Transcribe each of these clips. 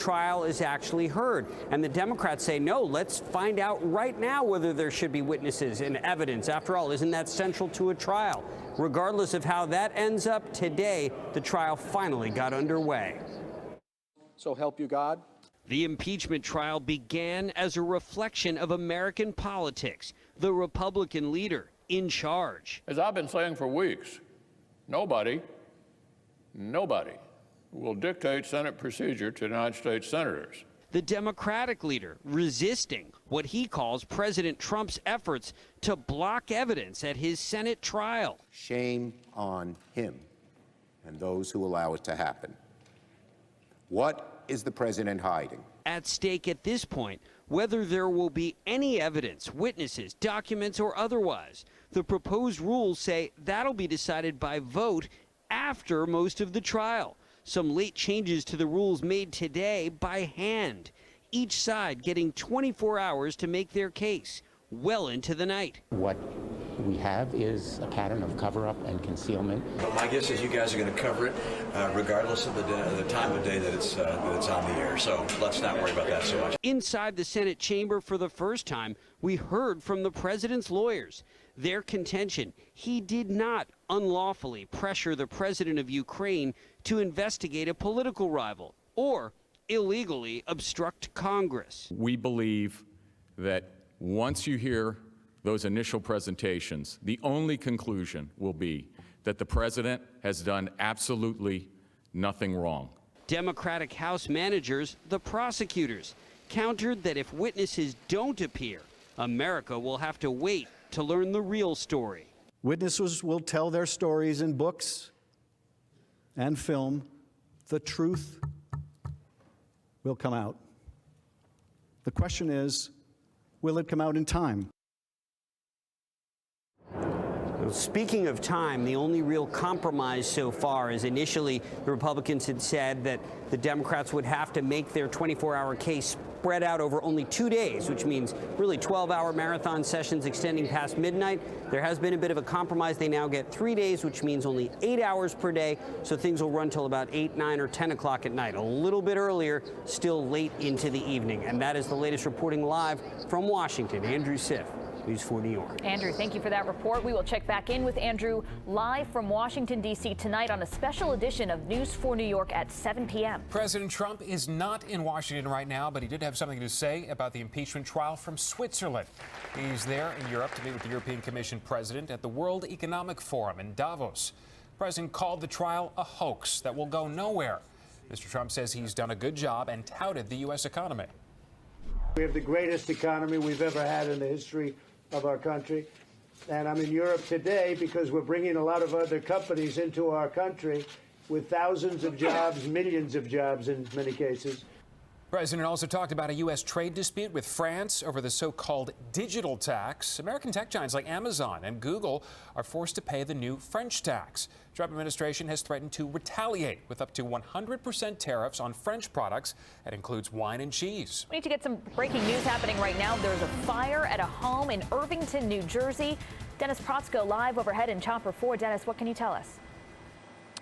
trial is actually heard. And the Democrats say, no, let's find out right now whether there should be witnesses and evidence. After all, isn't that central to a trial? Regardless of how that ends up today, the trial finally got underway. So help you God. The impeachment trial began as a reflection of American politics. The Republican leader in charge. As I've been saying for weeks, nobody will dictate Senate procedure to United States senators. The Democratic leader resisting what he calls President Trump's efforts to block evidence at his Senate trial. Shame on him and those who allow it to happen. What is the president hiding? At stake at this point, whether there will be any evidence, witnesses, documents, or otherwise. The proposed rules say that'll be decided by vote after most of the trial. Some late changes to the rules made today by hand. Each side getting 24 hours to make their case, well into the night. What we have is a pattern of cover-up and concealment. But my guess is you guys are going to cover it regardless of the time of day that it's on the air. So let's not worry about that so much. Inside the Senate chamber for the first time, we heard from the president's lawyers. Their contention, he did not unlawfully pressure the president of Ukraine to investigate a political rival or illegally obstruct Congress. We believe that once you hear those initial presentations, the only conclusion will be that the president has done absolutely nothing wrong. Democratic House managers, the prosecutors, countered that if witnesses don't appear, America will have to wait to learn the real story. Witnesses will tell their stories in books and film. The truth will come out. The question is, will it come out in time? Speaking of time, the only real compromise so far is initially the Republicans had said that the Democrats would have to make their 24-hour case spread out over only 2 days, which means really 12-hour marathon sessions extending past midnight. There has been a bit of a compromise. They now get 3 days, which means only 8 hours per day. So things will run till about 8, 9, or 10 o'clock at night. A little bit earlier, still late into the evening. And that is the latest reporting live from Washington. Andrew Siff, News 4 New York. Andrew, thank you for that report. We will check back in with Andrew live from Washington, D.C. tonight on a special edition of News 4 New York at 7 p.m. President Trump is not in Washington right now, but he did have something to say about the impeachment trial from Switzerland. He's there in Europe to meet with the European Commission president at the World Economic Forum in Davos. The president called the trial a hoax that will go nowhere. Mr. Trump says he's done a good job and touted the U.S. economy. We have the greatest economy we've ever had in the history of our country. And I'm in Europe today because we're bringing a lot of other companies into our country with thousands of jobs, millions of jobs in many cases. The president also talked about a U.S. trade dispute with France over the so-called digital tax. American tech giants like Amazon and Google are forced to pay the new French tax. The Trump administration has threatened to retaliate with up to 100% tariffs on French products. That includes wine and cheese. We need to get some breaking news happening right now. There's a fire at a home in Irvington, New Jersey. Dennis Protzko live overhead in Chopper 4. Dennis, what can you tell us?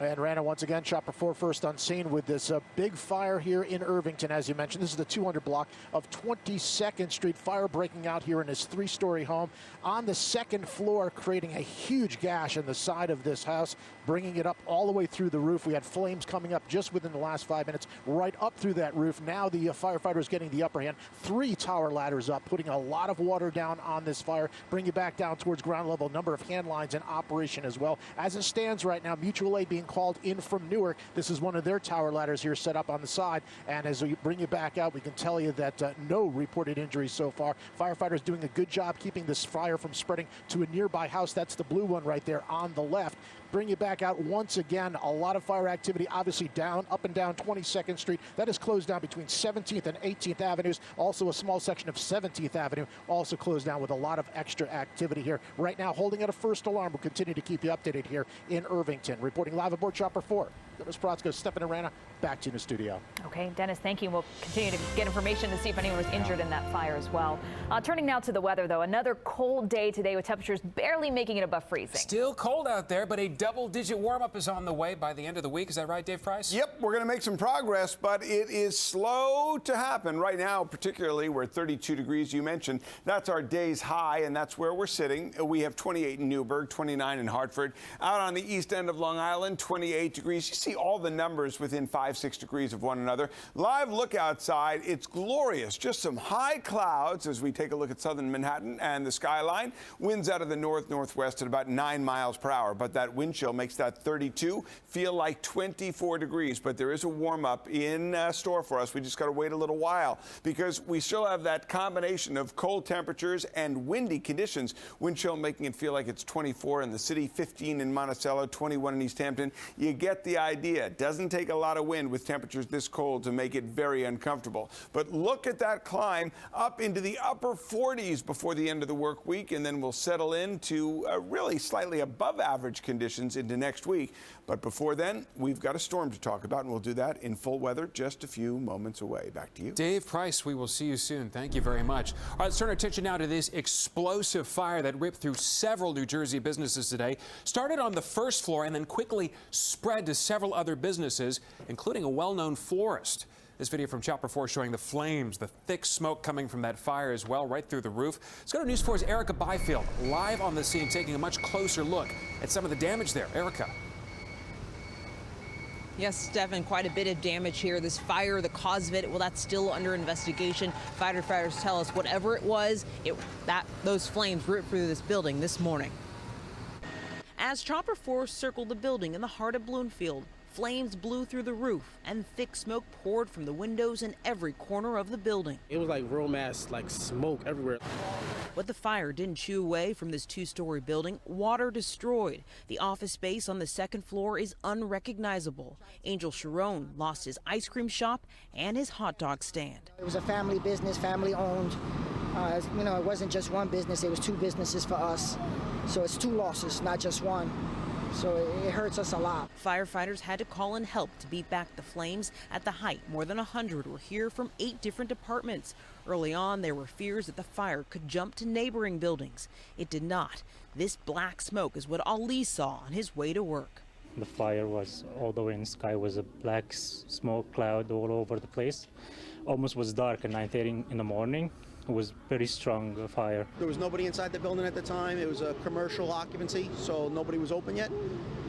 And Rana, once again, Chopper 4 first on scene with this big fire here in Irvington. As you mentioned, this is the 200 block of 22nd Street. Fire breaking out here in this 3-story home on the 2nd floor, creating a huge gash in the side of this house, bringing it up all the way through the roof. We had flames coming up just within the last 5 minutes, right up through that roof. Now the firefighters getting the upper hand. 3 tower ladders up, putting a lot of water down on this fire, bring it back down towards ground level. Number of hand lines in operation as well. As it stands right now, mutual aid being called in from Newark. This is one of their tower ladders here set up on the side. And as we bring you back out, we can tell you that no reported injuries so far. Firefighters doing a good job keeping this fire from spreading to a nearby house. That's the blue one right there on the left. Bring you back out once again. A lot of fire activity, obviously up and down 22nd Street. That is closed down between 17th and 18th Avenues. Also a small section of 17th Avenue also closed down with a lot of extra activity here. Right now, holding at a first alarm. We'll continue to keep you updated here in Irvington. Reporting live aboard Chopper 4. Dennis Protzko stepping in, Rana. Back to you in the studio. Okay, Dennis, thank you. We'll continue to get information to see if anyone was injured in that fire as well. Turning now to the weather, though. Another cold day today with temperatures barely making it above freezing. Still cold out there, but a double-digit warm-up is on the way by the end of the week. Is that right, Dave Price? Yep, we're going to make some progress, but it is slow to happen. Right now, particularly, we're at 32 degrees. You mentioned that's our day's high, and that's where we're sitting. We have 28 in Newburgh, 29 in Hartford. Out on the east end of Long Island, 28 degrees. You see all the numbers within 5-6 degrees of one another. Live look outside. It's glorious. Just some high clouds as we take a look at southern Manhattan and the skyline. Winds out of the north-northwest at about 9 miles per hour, but that wind chill makes that 32 feel like 24 degrees. But there is a warm-up in store for us. We just got to wait a little while because we still have that combination of cold temperatures and windy conditions. Wind chill making it feel like it's 24 in the city, 15 in Monticello, 21 in East Hampton. You get the idea. It doesn't take a lot of wind with temperatures this cold to make it very uncomfortable. But look at that climb up into the upper 40s before the end of the work week, and then we'll settle into really slightly above average conditions into next week. But before then, we've got a storm to talk about, and we'll do that in full weather just a few moments away. Back to you. Dave Price, we will see you soon. Thank you very much. All right, let's turn our attention now to this explosive fire that ripped through several New Jersey businesses today. Started on the first floor and then quickly spread to several other businesses, including a well-known florist. This video from Chopper 4 showing the flames, the thick smoke coming from that fire as well, right through the roof. Let's go to News 4's Erica Byfield, live on the scene, taking a much closer look at some of the damage there. Erica. Yes, Stephen, quite a bit of damage here. This fire, the cause of it, well, that's still under investigation. Firefighters tell us whatever it was, those flames ripped through this building this morning. As Chopper 4 circled the building in the heart of Bloomfield, flames blew through the roof and thick smoke poured from the windows in every corner of the building. It was like real mass, like smoke everywhere. But the fire didn't chew away from this two-story building. Water destroyed. The office space on the second floor is unrecognizable. Angel Sharon lost his ice cream shop and his hot dog stand. It was a family business, family owned. You know, it wasn't just one business, it was two businesses for us. So it's two losses, not just one. So it hurts us a lot. Firefighters had to call in help to beat back the flames. At the height, more than 100 were here from 8 different departments. Early on, there were fears that the fire could jump to neighboring buildings. It did not. This black smoke is what Ali saw on his way to work. The fire was all the way in the sky, was a black smoke cloud all over the place. Almost was dark at 9:30 in the morning. It was very strong fire. There was nobody inside the building at the time. It was a commercial occupancy, so nobody was open yet,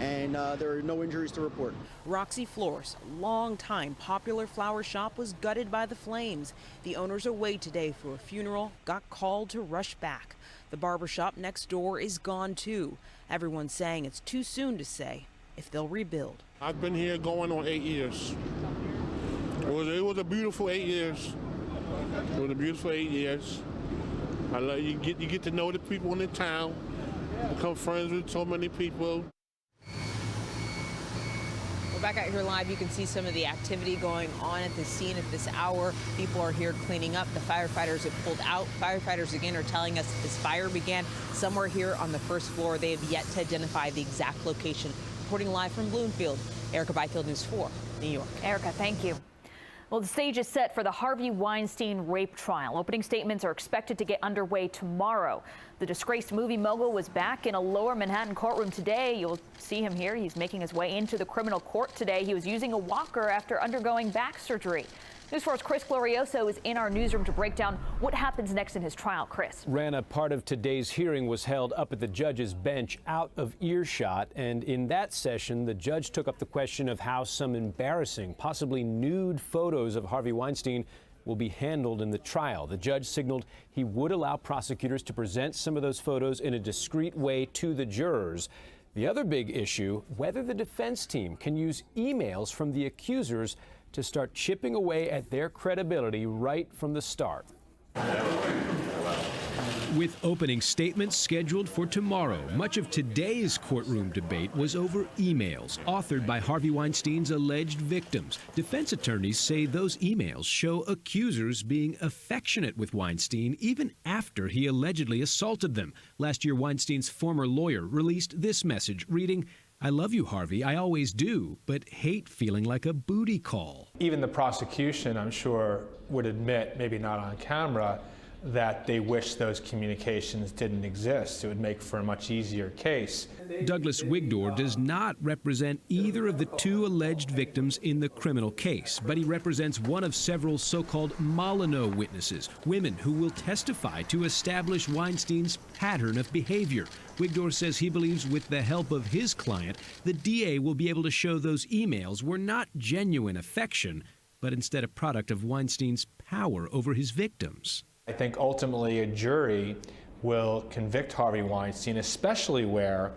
and there are no injuries to report. Roxy Flores, a long-time popular flower shop, was gutted by the flames. The owner's away today for a funeral, got called to rush back. The barber shop next door is gone too. Everyone's saying it's too soon to say if they'll rebuild. I've been here going on 8 years. It was a beautiful 8 years. It was a beautiful 8 years. You get to know the people in the town, become friends with so many people. We're back out here live. You can see some of the activity going on at the scene at this hour. People are here cleaning up. The firefighters have pulled out. Firefighters again are telling us that this fire began somewhere here on the first floor. They have yet to identify the exact location. Reporting live from Bloomfield, Erica Byfield, News 4, New York. Erica, thank you. Well, the stage is set for the Harvey Weinstein rape trial. Opening statements are expected to get underway tomorrow. The disgraced movie mogul was back in a lower Manhattan courtroom today. You'll see him here. He's making his way into the criminal court today. He was using a walker after undergoing back surgery. News 4's Chris Glorioso is in our newsroom to break down what happens next in his trial. Chris. Rana, part of today's hearing was held up at the judge's bench out of earshot. And in that session, the judge took up the question of how some embarrassing, possibly nude photos of Harvey Weinstein will be handled in the trial. The judge signaled he would allow prosecutors to present some of those photos in a discreet way to the jurors. The other big issue, whether the defense team can use emails from the accusers to start chipping away at their credibility right from the start. With opening statements scheduled for tomorrow, much of today's courtroom debate was over emails authored by Harvey Weinstein's alleged victims. Defense attorneys say those emails show accusers being affectionate with Weinstein even after he allegedly assaulted them. Last year, Weinstein's former lawyer released this message reading, I love you, Harvey, I always do, but hate feeling like a booty call. Even the prosecution, I'm sure, would admit, maybe not on camera, that they wish those communications didn't exist. It would make for a much easier case. Douglas Wigdor does not represent either of the two alleged victims in the criminal case, but he represents one of several so-called Molyneux witnesses, women who will testify to establish Weinstein's pattern of behavior. Wigdor says he believes with the help of his client, the DA will be able to show those emails were not genuine affection, but instead a product of Weinstein's power over his victims. I think ultimately a jury will convict Harvey Weinstein, especially where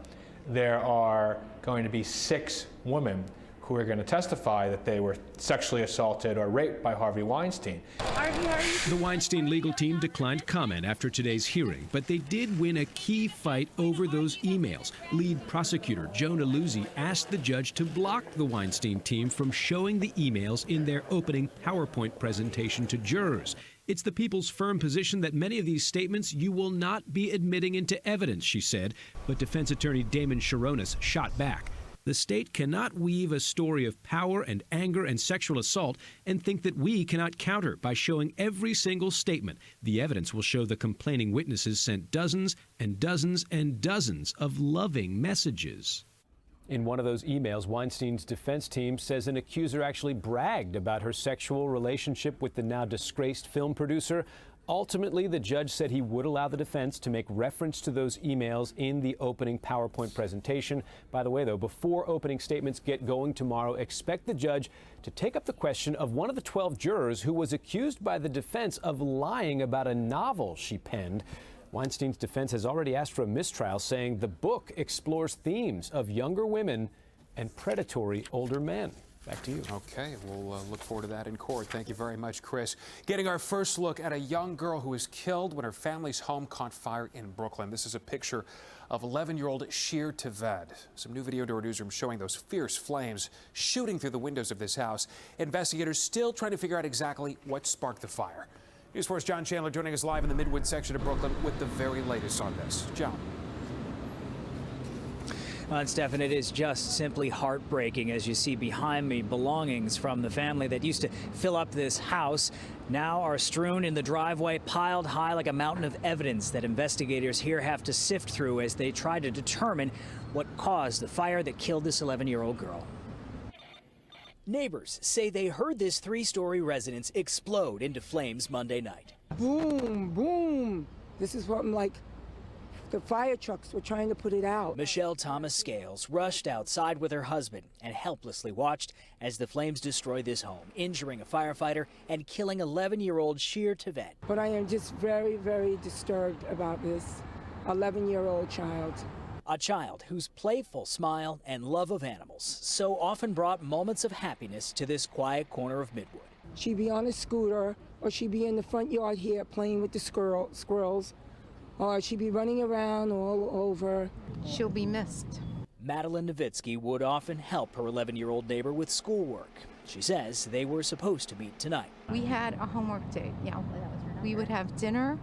there are going to be 6 women who are going to testify that they were sexually assaulted or raped by Harvey Weinstein. The Weinstein legal team declined comment after today's hearing, but they did win a key fight over those emails. Lead prosecutor Joan Aluzzi asked the judge to block the Weinstein team from showing the emails in their opening PowerPoint presentation to jurors. It's the people's firm position that many of these statements you will not be admitting into evidence, she said, but defense attorney Damon Sharonis shot back. The state cannot weave a story of power and anger and sexual assault and think that we cannot counter by showing every single statement. The evidence will show the complaining witnesses sent dozens and dozens and dozens of loving messages. In one of those emails, Weinstein's defense team says an accuser actually bragged about her sexual relationship with the now disgraced film producer. Ultimately, the judge said he would allow the defense to make reference to those emails in the opening PowerPoint presentation. By the way, though, before opening statements get going tomorrow, expect the judge to take up the question of one of the 12 jurors who was accused by the defense of lying about a novel she penned. Weinstein's defense has already asked for a mistrial, saying the book explores themes of younger women and predatory older men. Back to you. Okay, we'll look forward to that in court. Thank you very much, Chris. Getting our first look at a young girl who was killed when her family's home caught fire in Brooklyn. This is a picture of 11-year-old Shir Teved. Some new video to our newsroom showing those fierce flames shooting through the windows of this house. Investigators still trying to figure out exactly what sparked the fire. News 4's John Chandler joining us live in the Midwood section of Brooklyn with the very latest on this. John. And Stephan, it is just simply heartbreaking as you see behind me belongings from the family that used to fill up this house now are strewn in the driveway, piled high like a mountain of evidence that investigators here have to sift through as they try to determine what caused the fire that killed this 11-year-old girl. Neighbors say they heard this 3-story residence explode into flames Monday night. Boom, boom. This is what I'm like. The fire trucks were trying to put it out. Michelle Thomas Scales rushed outside with her husband and helplessly watched as the flames destroyed this home, injuring a firefighter and killing 11-year-old Shir Teved. But I am just very, very disturbed about this 11-year-old child. A child whose playful smile and love of animals so often brought moments of happiness to this quiet corner of Midwood. She'd be on a scooter, or she'd be in the front yard here playing with the squirrels, or she'd be running around all over. She'll be missed. Madeline Nowitzki would often help her 11-year-old neighbor with schoolwork. She says they were supposed to meet tonight. We had a homework date, yeah. We would have dinner,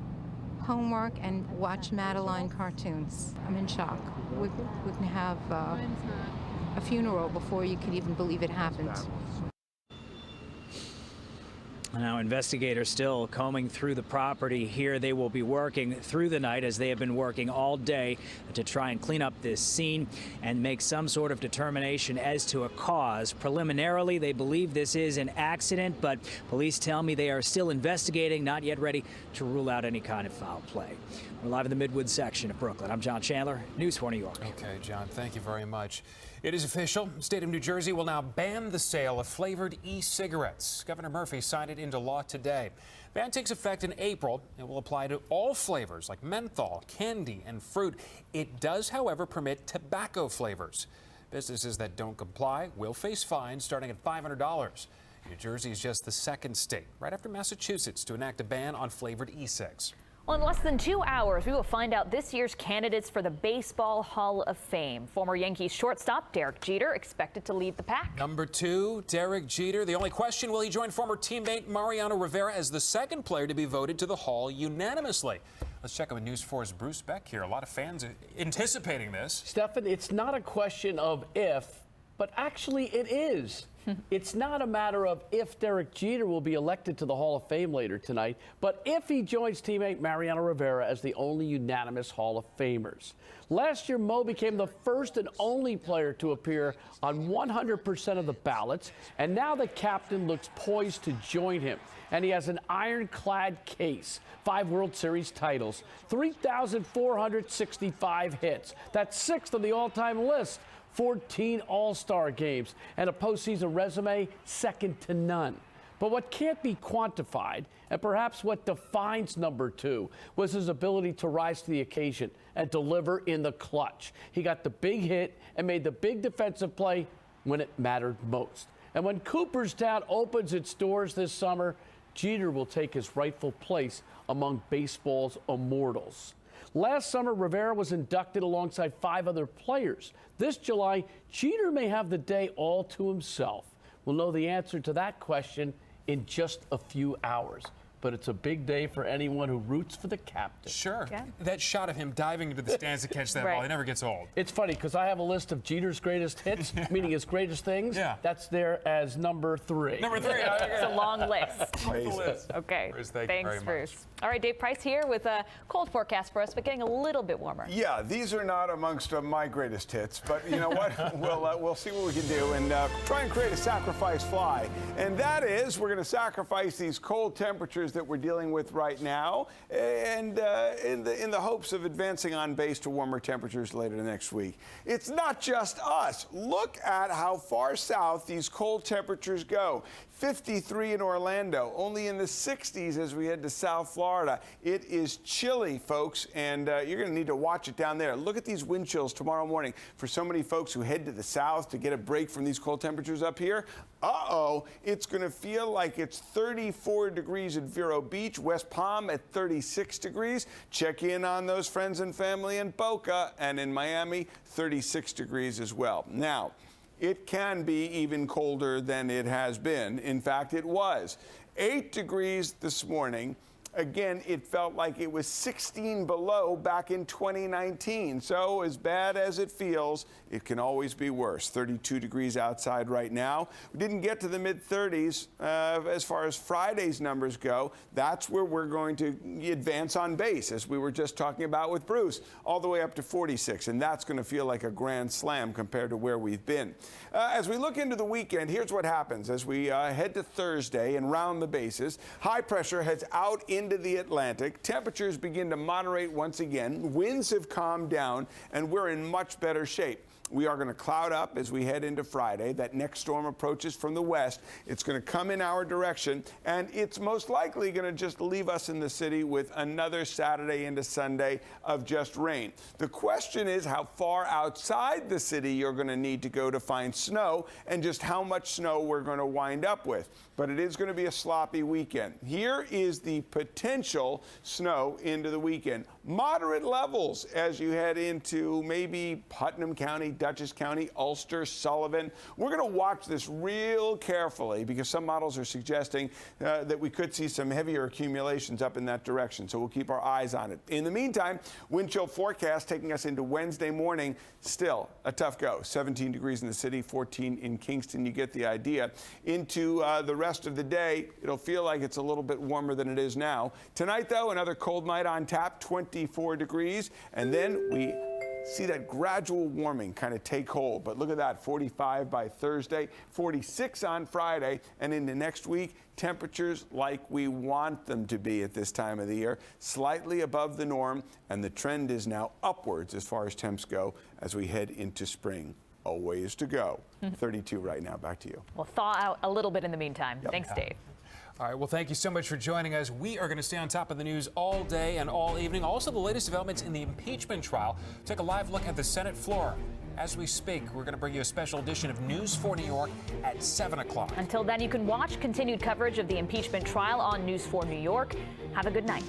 homework, and watch Madeline cartoons. I'm in shock. We can have a funeral before you could even believe it happened. Now, investigators still combing through the property here. They will be working through the night, as they have been working all day, to try and clean up this scene and make some sort of determination as to a cause. Preliminarily, they believe this is an accident, but police tell me they are still investigating, not yet ready to rule out any kind of foul play. We're live in the Midwood section of Brooklyn. I'm John Chandler, News 4 New York. Okay, John, thank you very much. It is official. The state of New Jersey will now ban the sale of flavored e-cigarettes. Governor Murphy signed it into law today. The ban takes effect in April. It will apply to all flavors like menthol, candy, and fruit. It does, however, permit tobacco flavors. Businesses that don't comply will face fines starting at $500. New Jersey is just the second state, right after Massachusetts, to enact a ban on flavored e-cigs. Well, in less than 2 hours, we will find out this year's candidates for the Baseball Hall of Fame. Former Yankees shortstop Derek Jeter expected to lead the pack. Number 2, Derek Jeter. The only question, will he join former teammate Mariano Rivera as the second player to be voted to the Hall unanimously? Let's check in with News 4's Bruce Beck here. A lot of fans anticipating this. Stefan, it's not a question of if, but actually it is. It's not a matter of if Derek Jeter will be elected to the Hall of Fame later tonight, but if he joins teammate Mariano Rivera as the only unanimous Hall of Famers. Last year, Mo became the first and only player to appear on 100% of the ballots, and now the captain looks poised to join him. And he has an ironclad case, 5 World Series titles, 3,465 hits. That's 6th on the all-time list. 14 All-Star games, and a postseason resume second to none. But what can't be quantified, and perhaps what defines number 2, was his ability to rise to the occasion and deliver in the clutch. He got the big hit and made the big defensive play when it mattered most. And when Cooperstown opens its doors this summer, Jeter will take his rightful place among baseball's immortals. Last summer, Rivera was inducted alongside 5 other players. This July, Jeter may have the day all to himself. We'll know the answer to that question in just a few hours. But it's a big day for anyone who roots for the captain. Sure. Yeah. That shot of him diving into the stands to catch that ball, it never gets old. It's funny because I have a list of Jeter's greatest hits, meaning his greatest things. Yeah. That's there as number 3. Number 3. It's a long list. Okay. Bruce, thank Thanks, you very Bruce. much. All right, Dave Price here with a cold forecast for us, but getting a little bit warmer. Yeah, these are not amongst my greatest hits, but you know what? We'll see what we can do and try and create a sacrifice fly. And that is, we're going to sacrifice these cold temperatures that we're dealing with right now, and in the hopes of advancing on base to warmer temperatures later next week. It's not just us. Look at how far south these cold temperatures go. 53 in Orlando, only in the 60s as we head to South Florida. It is chilly, folks, and you're going to need to watch it down there. Look at these wind chills tomorrow morning. For so many folks who head to the south to get a break from these cold temperatures up here, it's going to feel like it's 34 degrees at Vero Beach, West Palm at 36 degrees. Check in on those friends and family in Boca, and in Miami, 36 degrees as well. Now, it can be even colder than it has been. In fact, it was 8 degrees this morning. Again, it felt like it was 16 below back in 2019. So as bad as it feels, it can always be worse. 32 degrees outside right now. We didn't get to the mid-30s as far as Friday's numbers go. That's where we're going to advance on base, as we were just talking about with Bruce, all the way up to 46. And that's going to feel like a grand slam compared to where we've been. As we look into the weekend, here's what happens. As we head to Thursday and round the bases, high pressure heads out into the Atlantic. Temperatures begin to moderate once again. Winds have calmed down, and we're in much better shape. We are going to cloud up as we head into Friday. That next storm approaches from the west. It's going to come in our direction, and it's most likely going to just leave us in the city with another Saturday into Sunday of just rain. The question is how far outside the city you're going to need to go to find snow, and just how much snow we're going to wind up with. But it is going to be a sloppy weekend. Here is the potential snow into the weekend. Moderate levels as you head into maybe Putnam County, Dutchess County, Ulster, Sullivan. We're going to watch this real carefully because some models are suggesting that we could see some heavier accumulations up in that direction. So we'll keep our eyes on it. In the meantime, wind chill forecast taking us into Wednesday morning. Still a tough go. 17 degrees in the city, 14 in Kingston. You get the idea. Into the rest of the day, it'll feel like it's a little bit warmer than it is now. Tonight, though, another cold night on tap, 24 degrees. And then we see that gradual warming kind of take hold. But look at that, 45 by Thursday, 46 on Friday, and into next week, temperatures like we want them to be at this time of the year, slightly above the norm, and the trend is now upwards as far as temps go as we head into spring. A ways to go. 32 right now. Back to you. We'll thaw out a little bit in the meantime. Yep. Thanks, Dave. All right, well, thank you so much for joining us. We are going to stay on top of the news all day and all evening. Also, the latest developments in the impeachment trial. Take a live look at the Senate floor. As we speak, we're going to bring you a special edition of News 4 New York at 7 o'clock. Until then, you can watch continued coverage of the impeachment trial on News 4 New York. Have a good night.